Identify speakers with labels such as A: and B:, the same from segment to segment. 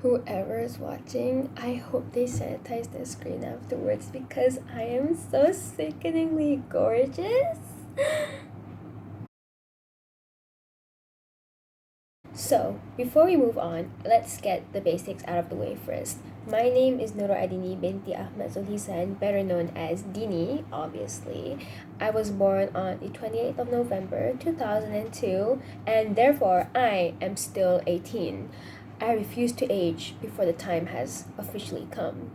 A: Whoever is watching, I hope they sanitize their screen afterwards because I am so sickeningly gorgeous. So, before we move on, let's get the basics out of the way first. My name is Nurul Adini binti Ahmad Zulhisan, better known as Dini, obviously. I was born on the 28th of November 2002, and therefore I am still 18. I refuse to age before the time has officially come.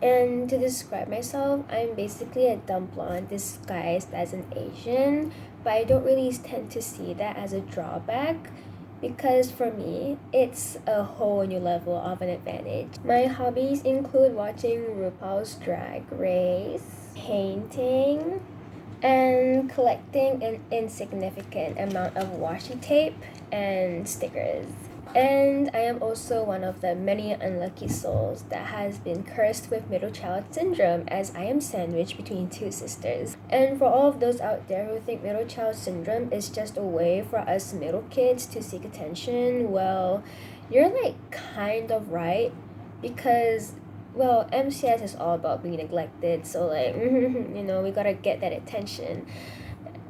A: And to describe myself, I'm basically a dumb blonde disguised as an Asian, but I don't really tend to see that as a drawback because for me, it's a whole new level of an advantage. My hobbies include watching RuPaul's Drag Race, painting, and collecting an insignificant amount of washi tape and stickers. And I am also one of the many unlucky souls that has been cursed with middle child syndrome as I am sandwiched between two sisters. And for all of those out there who think middle child syndrome is just a way for us middle kids to seek attention, well, you're like kind of right because well, MCS is all about being neglected, so like, we gotta get that attention.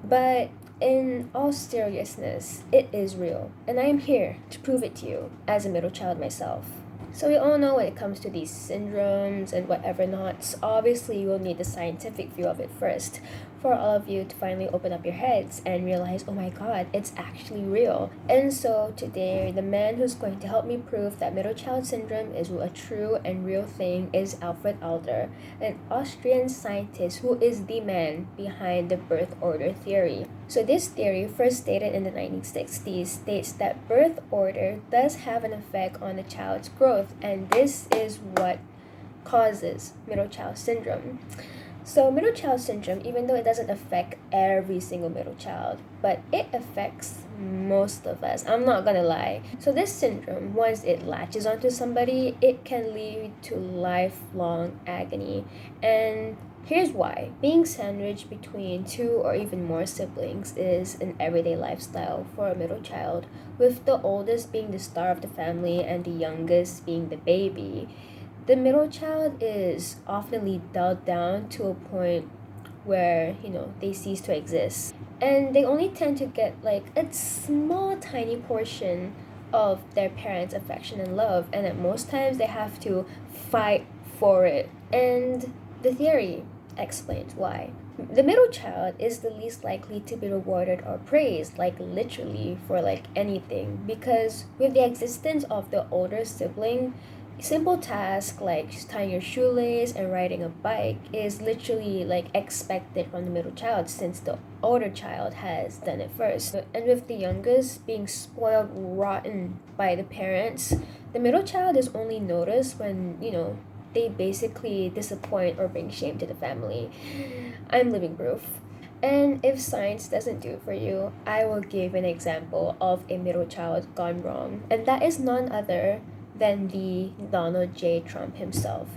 A: But in all seriousness, it is real, and I am here to prove it to you as a middle child myself. So we all know when it comes to these syndromes and whatever nots, obviously you will need the scientific view of it first for all of you to finally open up your heads and realize, oh my god, it's actually real. And so today, the man who's going to help me prove that middle child syndrome is a true and real thing is Alfred Adler, an Austrian scientist who is the man behind the birth order theory. So this theory, first stated in the 1960s, states that birth order does have an effect on the child's growth, and this is what causes middle child syndrome. So middle child syndrome, even though it doesn't affect every single middle child, but it affects most of us. I'm not gonna lie. So this syndrome, once it latches onto somebody, it can lead to lifelong agony. And here's why. Being sandwiched between two or even more siblings is an everyday lifestyle for a middle child, with the oldest being the star of the family and the youngest being the baby. The middle child is oftenly dulled down to a point where, they cease to exist. And they only tend to get like a small, tiny portion of their parents' affection and love, and at most times they have to fight for it. And the theory explains why. The middle child is the least likely to be rewarded or praised, like literally for like anything, because with the existence of the older sibling, simple tasks like tying your shoelace and riding a bike is literally like expected from the middle child since the older child has done it first. And with the youngest being spoiled rotten by the parents, the middle child is only noticed when, they basically disappoint or bring shame to the family. I'm living proof. And if science doesn't do it for you, I will give an example of a middle child gone wrong. And that is none other than the Donald J. Trump himself.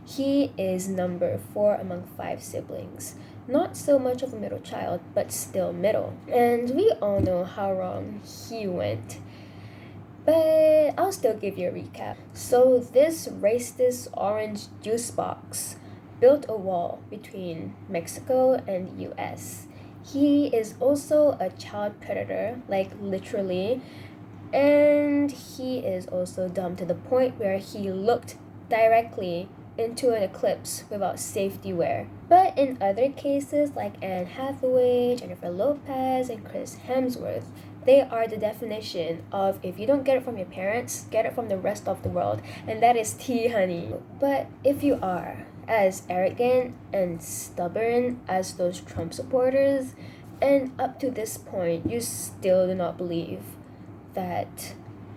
A: He is number 4 among 5 siblings. Not so much of a middle child, but still middle. And we all know how wrong he went. But I'll still give you a recap. So this racist orange juice box built a wall between Mexico and the US. He is also a child predator, like literally, and he is also dumb to the point where he looked directly into an eclipse without safety wear. But in other cases like Anne Hathaway, Jennifer Lopez, and Chris Hemsworth, they are the definition of if you don't get it from your parents, get it from the rest of the world. And that is tea, honey. But if you are as arrogant and stubborn as those Trump supporters, and up to this point you still do not believe that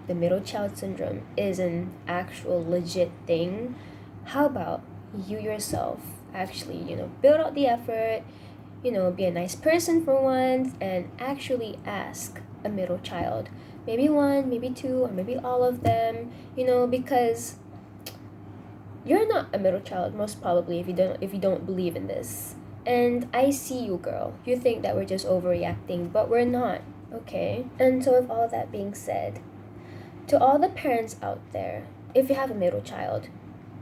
A: the middle child syndrome is an actual legit thing, how about you yourself actually, build out the effort, be a nice person for once and actually ask a middle child, maybe one, maybe two, or maybe all of them, because you're not a middle child most probably if you don't believe in this. And I see you, girl. You think that we're just overreacting, but we're not, okay? And so with all that being said, to all the parents out there, if you have a middle child,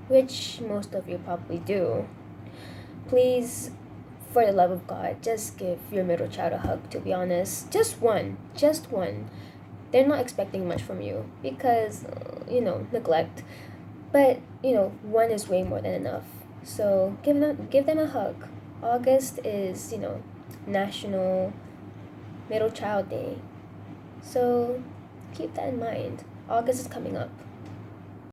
A: which most of you probably do, please, for the love of God, just give your middle child a hug, to be honest. Just one. Just one. They're not expecting much from you because, neglect. But, one is way more than enough. So give them a hug. August is, National Middle Child Day. So keep that in mind. August is coming up.